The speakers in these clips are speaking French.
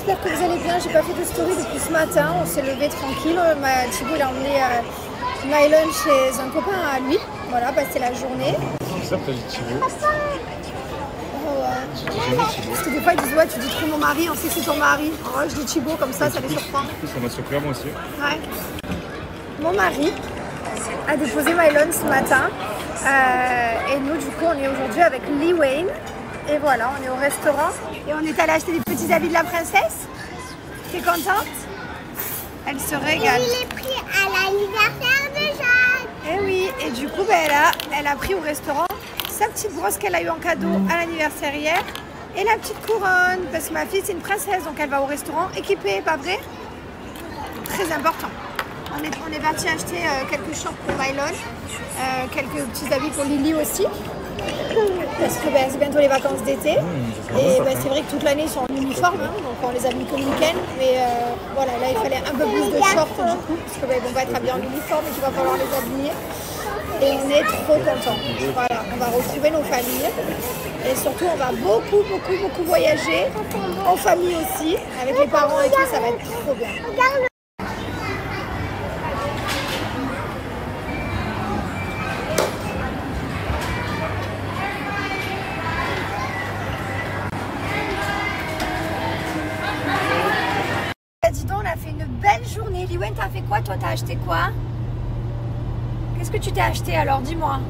j'espère que vous allez bien. J'ai pas fait de story depuis ce matin, on s'est levé tranquille. Thibaut il a emmené Mylon chez un copain à lui. Voilà, bah, c'était la journée. C'est ça que t'as dit Thibaut. Oh, parce que des fois ils disent ouais tu dis trop mon mari, on sait que c'est ton mari. Oh, je dis Thibaut comme ça les surprend. Du coup ça m'a surpris moi aussi. Ouais. Mon mari a déposé Mylon ce matin. Et nous du coup on est aujourd'hui avec Lee Wayne. Et voilà, on est au restaurant et on est allé acheter des petits habits de la princesse. T'es contente? Elle se régale. Il est pris à l'anniversaire de Jade. Et oui, et du coup, elle a pris au restaurant sa petite brosse qu'elle a eu en cadeau à l'anniversaire hier et la petite couronne parce que ma fille c'est une princesse donc elle va au restaurant équipée, pas vrai? Très important. On est parti acheter quelques shorts pour Mylon, quelques petits habits pour Lily aussi. Parce que c'est bientôt les vacances d'été et c'est vrai que toute l'année ils sont en uniforme, hein, donc on les a mis que le week-end, mais voilà, là il fallait un peu plus de shorts du coup parce que on va être habillés en uniforme et qu'il va falloir les habiller et on est trop contents. Voilà, on va retrouver nos familles et surtout on va beaucoup voyager en famille aussi avec les parents et tout, ça va être trop bien. Dis donc, on a fait une belle journée. Liwen, t'as fait quoi toi? T'as acheté quoi? Qu'est-ce que tu t'es acheté alors? Dis-moi.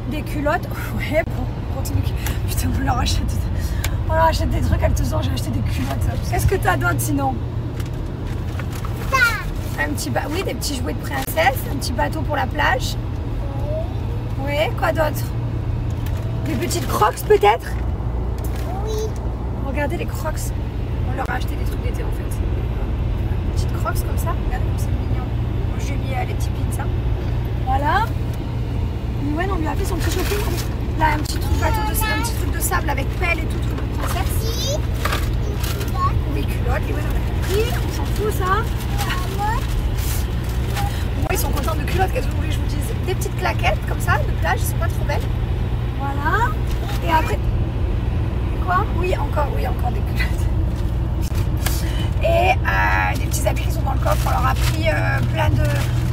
Des culottes? Ouais, pour putain, on leur achète des trucs, elles te ont, j'ai acheté des culottes. Qu'est-ce que t'as d'autre sinon? Un petit oui, des petits jouets de princesse, un petit bateau pour la plage. Oui, quoi d'autre? Des petites crocs peut-être? Oui. Regardez les crocs. On leur a acheté des trucs d'été en fait. Des petites crocs comme ça, regardez comme c'est mignon. J'ai mis les petits pins, ça. Voilà. Ouais, on lui a fait son petit shopping. Là, un petit truc de sable avec pelle et tout, truc de princesse. Oui, culotte, et ouais, on a compris, on s'en fout ça. Moi, ils sont contents de culottes, qu'est-ce que vous voulez que je vous dise? Des petites claquettes comme ça, de plage, ils sont pas trop belles. Voilà. Et après. Quoi? Oui, encore des culottes. Et des petits habits qui sont dans le coffre. On leur a pris plein de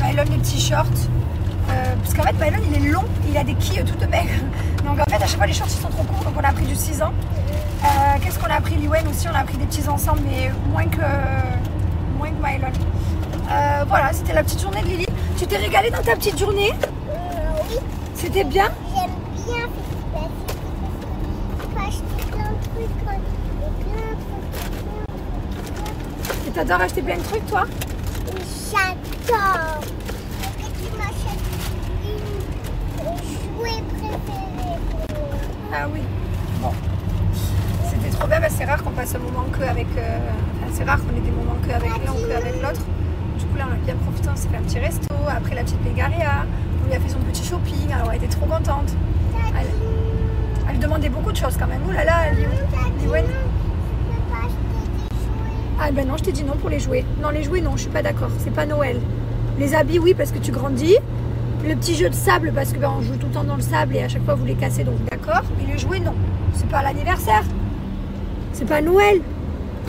Mylon, des petits shorts. Parce qu'en fait, Mylon il est long, il a des quilles toutes maigres. Donc en fait, à chaque fois, les shorts ils sont trop courts. Donc on a pris du 6 ans. Qu'est-ce qu'on a pris? Liwen aussi, on a pris des petits ensembles, mais moins que Mylon. Voilà, c'était la petite journée de Lily. Tu t'es régalée dans ta petite journée? Oui. C'était bien? J'aime bien acheter plein de trucs. Et t'adores acheter plein de trucs, toi? J'adore. Et tu m'achètes une jouet préféré pour moi. Ah oui. Bon. C'était trop bien, c'est rare qu'on passe un moment qu'avec... c'est rare qu'on ait des moments qu'avec l'un ou qu'avec l'autre. Du coup, là, on a bien profité, on s'est fait un petit resto. Après, la petite Bégaria, on lui a fait son petit shopping. Alors, elle était trop contente. Elle demandait beaucoup de choses quand même. Ouh là là, Liwen. Ah ben non, je t'ai dit non pour les jouets. Non, les jouets, non, je suis pas d'accord. C'est pas Noël. Les habits, oui, parce que tu grandis. Le petit jeu de sable, parce que on joue tout le temps dans le sable et à chaque fois vous les cassez, donc d'accord. Mais les jouets, non. C'est pas l'anniversaire. C'est pas Noël.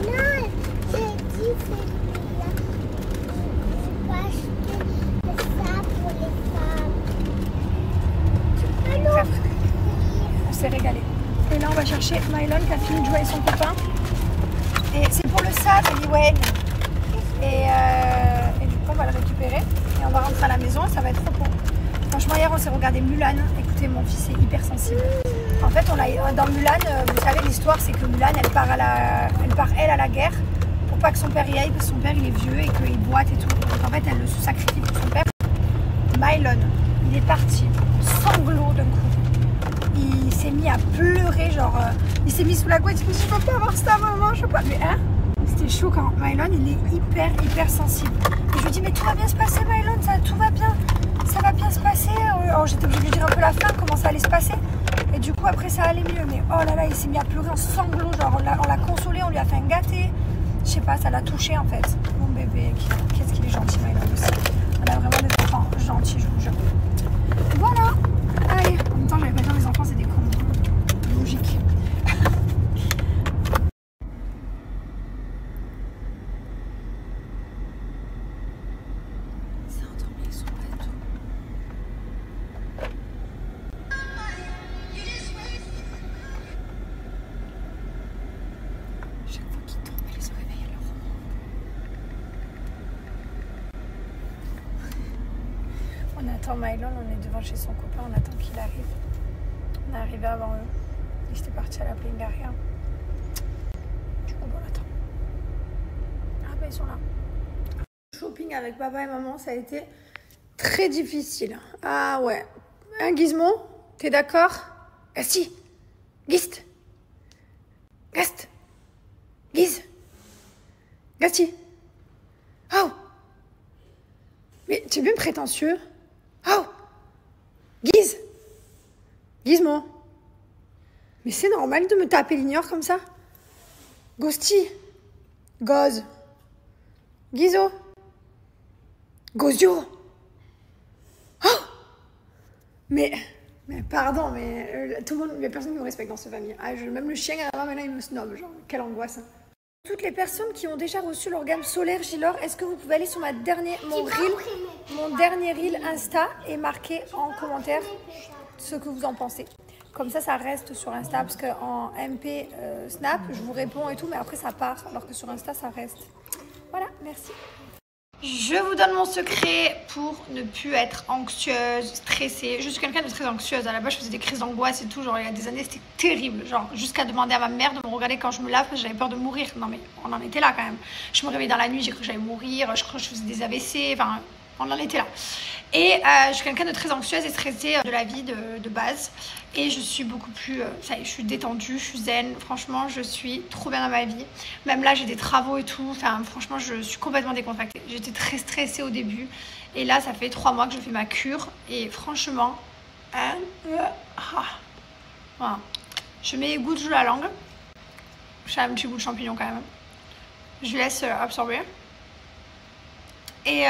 Non, j'ai dit c'est pas acheter ça pour les femmes. Alors, on s'est régalé. Et là, on va chercher Mylon qui a fini de jouer avec son copain. Et c'est pour le sable, Liwen. Et du coup, on va le récupérer. Et on va rentrer à la maison et ça va être trop bon. Franchement, hier, on s'est regardé Mulan. Écoutez, mon fils est hyper sensible. En fait, dans Mulan, vous savez, l'histoire, c'est que Mulan, elle part à la guerre pour pas que son père y aille, parce que son père, il est vieux et qu'il boite et tout. Donc, en fait, elle se sacrifie pour son père. Mylon, il est parti, sanglot d'un coup. Il s'est mis à pleurer, genre, il s'est mis sous la couette, il dit, je peux pas avoir ça, maman, je peux pas. Mais hein, c'était choquant. Mylon, il est hyper sensible. Et je lui dis, mais tout va bien se passer, Mylon, tout va bien, ça va bien se passer. Alors, j'étais obligée de lui dire un peu la fin, comment ça allait se passer. Et du coup, après, ça allait mieux. Mais oh là là, il s'est mis à pleurer en sanglots, genre, on l'a consolé, on lui a fait un gâté. Je sais pas, ça l'a touché en fait. Mon bébé, qu'est-ce qu'il est gentil, Mylon aussi. On a vraiment des enfants gentils, je vous jure. Voilà. Allez, en même temps, j'avais pas dit les enfants, c'est des cons. Logique. attend Mylon, on est devant chez son copain, on attend qu'il arrive. On est arrivé avant eux. Et j'étais partie à la Plingaria. Du coup, on attend. Ah ben ils sont là. Shopping avec papa et maman, ça a été très difficile. Ah ouais. Hein, Gizmo? T'es d'accord? Gasti! Gist! Gast! Giz! Gasti! Oh! Mais tu es bien prétentieux? Oh! Giz! Gizmo! Mais c'est normal de me taper l'ignore comme ça? Gosti! Goz! Gizo! Gozio! Oh! Mais pardon, mais tout le monde, il n'y a personne qui me respecte dans cette famille. Ah, même le chien, maintenant il me snob, genre, quelle angoisse. Hein. Toutes les personnes qui ont déjà reçu l'organe solaire Gilor, est-ce que vous pouvez aller sur mon dernier reel Insta et marquer en commentaire ce que vous en pensez. Comme ça reste sur Insta, parce qu'en MP Snap, je vous réponds et tout, mais après ça part, alors que sur Insta, ça reste. Voilà, merci. Je vous donne mon secret pour ne plus être anxieuse, stressée. Je suis quelqu'un de très anxieuse. À la base, je faisais des crises d'angoisse et tout. Genre, il y a des années, c'était terrible. Genre, jusqu'à demander à ma mère de me regarder quand je me lave parce que j'avais peur de mourir. Non, mais on en était là quand même. Je me réveillais dans la nuit, j'ai cru que j'allais mourir. Je crois que je faisais des AVC. Enfin, on en était là. Et je suis quelqu'un de très anxieuse et stressée de la vie de base. Et je suis beaucoup plus... ça y est, je suis détendue, je suis zen. Franchement, je suis trop bien dans ma vie. Même là, j'ai des travaux et tout. Enfin, franchement, je suis complètement décontractée. J'étais très stressée au début. Et là, ça fait 3 mois que je fais ma cure. Et franchement... voilà. Je mets les gouttes sous la langue. J'ai un petit goût de champignon quand même. Je laisse absorber. Et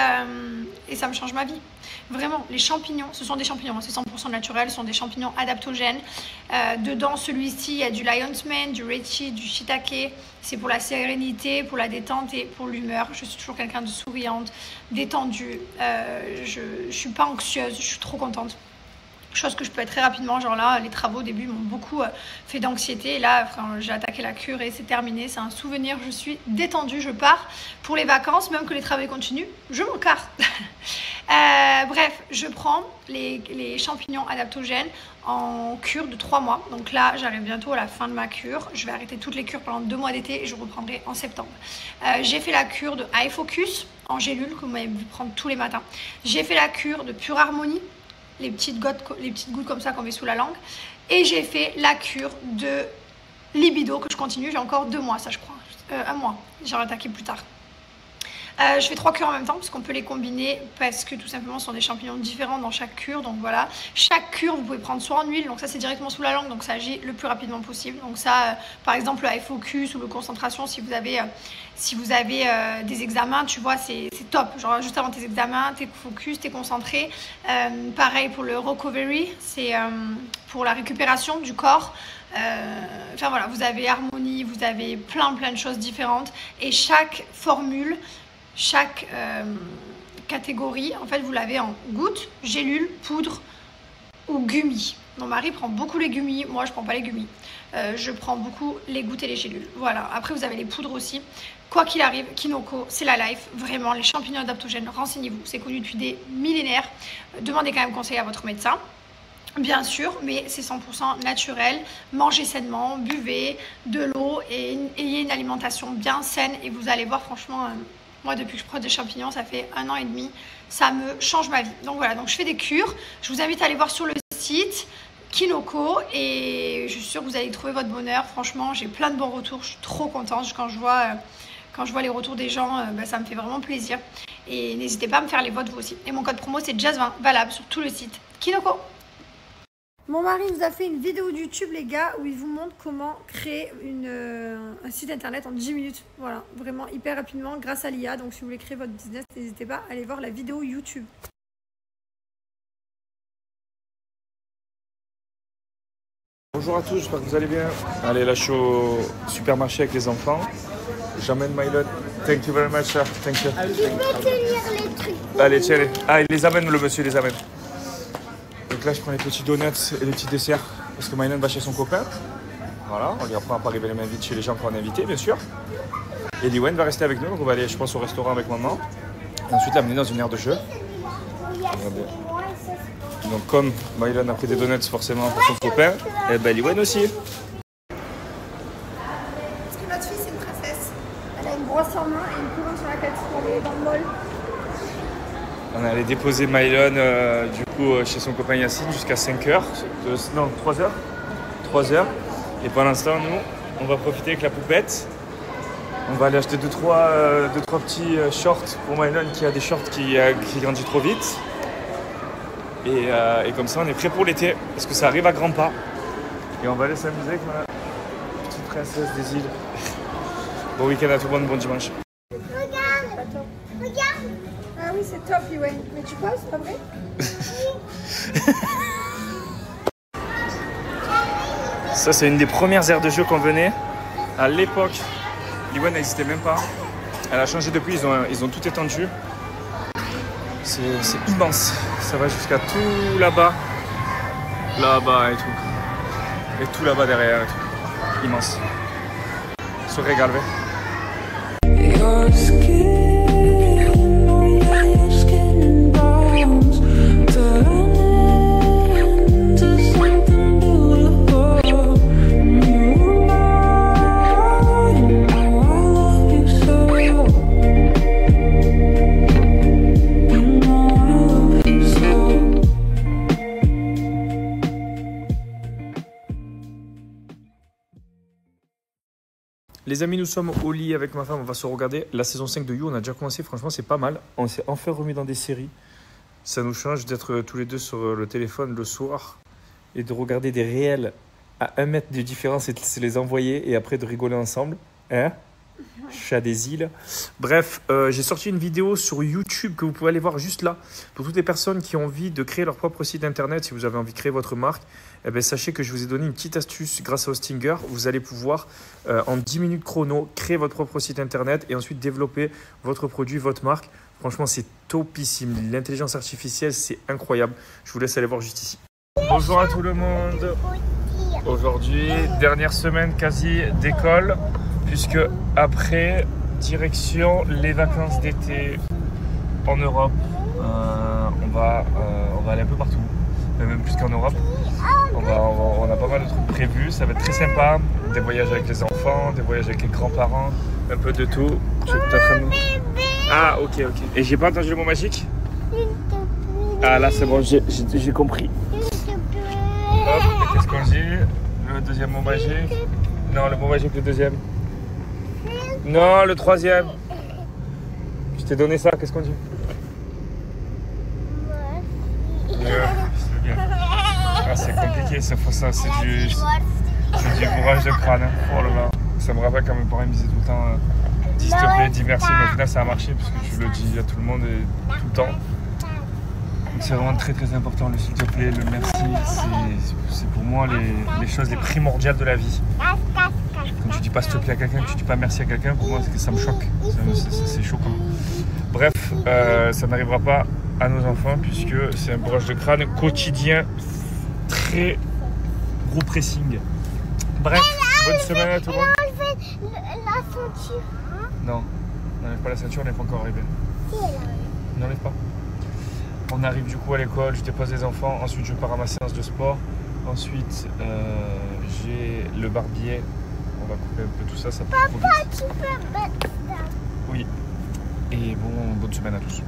ça me change ma vie. Vraiment, les champignons, ce sont des champignons, c'est 100% naturel, ce sont des champignons adaptogènes. Dedans, celui-ci, il y a du lion's mane, du reishi, du shiitake. C'est pour la sérénité, pour la détente et pour l'humeur. Je suis toujours quelqu'un de souriante, détendue. Je ne suis pas anxieuse, je suis trop contente. Chose que je peux être très rapidement, genre là, les travaux au début m'ont beaucoup fait d'anxiété. Et là, j'ai attaqué la cure et c'est terminé. C'est un souvenir, je suis détendue, je pars pour les vacances, même que les travaux continuent, je m'en carre. Bref, je prends les champignons adaptogènes en cure de 3 mois. Donc là, j'arrive bientôt à la fin de ma cure. Je vais arrêter toutes les cures pendant 2 mois d'été et je reprendrai en septembre. J'ai fait la cure de Eye Focus en gélule que vous m'avez vu prendre tous les matins. J'ai fait la cure de Pure Harmonie. Les petites gouttes comme ça qu'on met sous la langue. Et j'ai fait la cure de libido que je continue. J'ai encore 2 mois, ça je crois. 1 mois. J'aurai attaqué plus tard. Je fais 3 cures en même temps parce qu'on peut les combiner parce que tout simplement ce sont des champignons différents dans chaque cure. Donc voilà, chaque cure vous pouvez prendre soit en huile, donc ça c'est directement sous la langue, donc ça agit le plus rapidement possible. Donc ça, par exemple le Eye Focus ou le concentration, si vous avez des examens, tu vois, c'est top. Genre juste avant tes examens, t'es focus, t'es concentré. Pareil pour le recovery, c'est pour la récupération du corps. Enfin voilà, vous avez harmonie, vous avez plein de choses différentes et chaque formule, chaque catégorie, en fait, vous l'avez en gouttes, gélules, poudre ou gummies. Mon mari prend beaucoup les gummies, moi je prends pas les gummies. Je prends beaucoup les gouttes et les gélules. Voilà, après vous avez les poudres aussi. Quoi qu'il arrive, Kinoko, c'est la life. Vraiment, les champignons adaptogènes, renseignez-vous. C'est connu depuis des millénaires. Demandez quand même conseil à votre médecin. Bien sûr, mais c'est 100% naturel. Mangez sainement, buvez de l'eau et ayez une alimentation bien saine. Et vous allez voir, franchement, moi depuis que je prends des champignons, ça fait 1 an et demi. Ça me change ma vie. Donc voilà, donc je fais des cures. Je vous invite à aller voir sur le site Kinoko et je suis sûre que vous allez trouver votre bonheur. Franchement, j'ai plein de bons retours. Je suis trop contente quand je vois les retours des gens. Ça me fait vraiment plaisir. Et n'hésitez pas à me faire les vôtres vous aussi. Et mon code promo, c'est Jazz20, valable sur tout le site Kinoko. Mon mari nous a fait une vidéo YouTube, les gars, où il vous montre comment créer un site internet en 10 minutes. Voilà, vraiment hyper rapidement grâce à l'IA. Donc si vous voulez créer votre business, n'hésitez pas à aller voir la vidéo YouTube. Bonjour à tous, j'espère que vous allez bien. Allez, là je suis au supermarché avec les enfants. J'emmène Mylon. Thank you very much, sir. Thank you. Tu peux tenir les trucs. Allez, tiens. Ah, il les amène, le monsieur, il les amène. Donc là, je prends les petits donuts et les petits desserts parce que Mylon va chez son copain. Voilà, on lui apprend à pas arriver les mains vides chez les gens qu'on a invités, bien sûr. Et Liwen va rester avec nous, donc on va aller, je pense, au restaurant avec maman. Et ensuite l'amener dans une aire de jeu. Oui, c'est moi. Donc comme Maïlan a pris des donuts forcément pour son copain, et ben Liwen aussi. Parce que notre fille c'est une princesse. Elle a une brosse en main et une couronne sur la tête pour aller dans le mall. On est allé déposer Maïlan du coup chez son copain Yacine jusqu'à 5h. Non, 3h. 3h. Et pendant ce temps, nous, on va profiter avec la poupette. On va aller acheter 2-3 petits shorts pour Maïlan qui a des shorts qui grandit trop vite. Et comme ça, on est prêt pour l'été parce que ça arrive à grands pas. Et on va aller s'amuser avec ma petite princesse des îles. Bon week-end à tout le monde, bon dimanche. Regarde. Regarde. Ah oui, c'est top, Liwen. Mais tu poses, c'est pas vrai? Ça, c'est une des premières aires de jeu qu'on venait. À l'époque, Liwen n'existait même pas. Elle a changé depuis, ils ont tout étendu. C'est immense. Ça va jusqu'à tout là-bas. Là-bas et tout. Et tout là-bas derrière et tout. Immense. Se régalve. Les amis, nous sommes au lit avec ma femme, on va se regarder la saison 5 de You, on a déjà commencé, franchement c'est pas mal. On s'est enfin remis dans des séries, ça nous change d'être tous les deux sur le téléphone le soir et de regarder des réels à 1 mètre de différence et de se les envoyer et après de rigoler ensemble. Hein? Chat des îles. Bref, j'ai sorti une vidéo sur YouTube que vous pouvez aller voir juste là. Pour toutes les personnes qui ont envie de créer leur propre site internet, si vous avez envie de créer votre marque, eh bien, sachez que je vous ai donné une petite astuce grâce à Hostinger. Vous allez pouvoir, en 10 minutes chrono, créer votre propre site internet et ensuite développer votre produit, votre marque. Franchement, c'est topissime. L'intelligence artificielle, c'est incroyable. Je vous laisse aller voir juste ici. Bonjour à tout le monde. Aujourd'hui, dernière semaine quasi d'école. Puisque après, direction les vacances d'été en Europe, on va aller un peu partout, même plus qu'en Europe. On a pas mal de trucs prévus, ça va être très sympa. Des voyages avec les enfants, des voyages avec les grands-parents, un peu de tout. Ah ok. Et j'ai pas entendu le mot magique? Ah là c'est bon, j'ai compris. Hop, et qu'est-ce qu'on dit? Le deuxième mot magique? Non, le mot magique le deuxième. Non, le troisième. Je t'ai donné ça, qu'est-ce qu'on dit? C'est bien. Ah, c'est compliqué, ça, c'est du bourrage de crâne. Hein. Oh là là. Ça me rappelle quand mes parents me disaient tout le temps dis s'il te plaît, dis merci, mais au final ça a marché parce que tu le dis à tout le monde et tout le temps. Donc c'est vraiment très très important, le s'il te plaît, le merci, c'est pour moi les choses les primordiales de la vie. Quand tu dis pas s'il te plaît à quelqu'un, que tu dis pas merci à quelqu'un, pour moi ça me choque, c'est choquant. Bref, ça n'arrivera pas à nos enfants puisque c'est un bourrage de crâne quotidien, très gros pressing. Bref, bonne semaine à tout le monde. La ceinture. Non, n'enlève pas la ceinture, on n'est pas encore arrivé. Si, elle arrive. N'enlève pas. On arrive du coup à l'école, je dépose les enfants, ensuite je pars à ma séance de sport. Ensuite, j'ai le barbier. On va couper un peu tout ça, ça peut trop vite. Tu peux mettre ça. Oui. Et bonne semaine à tous.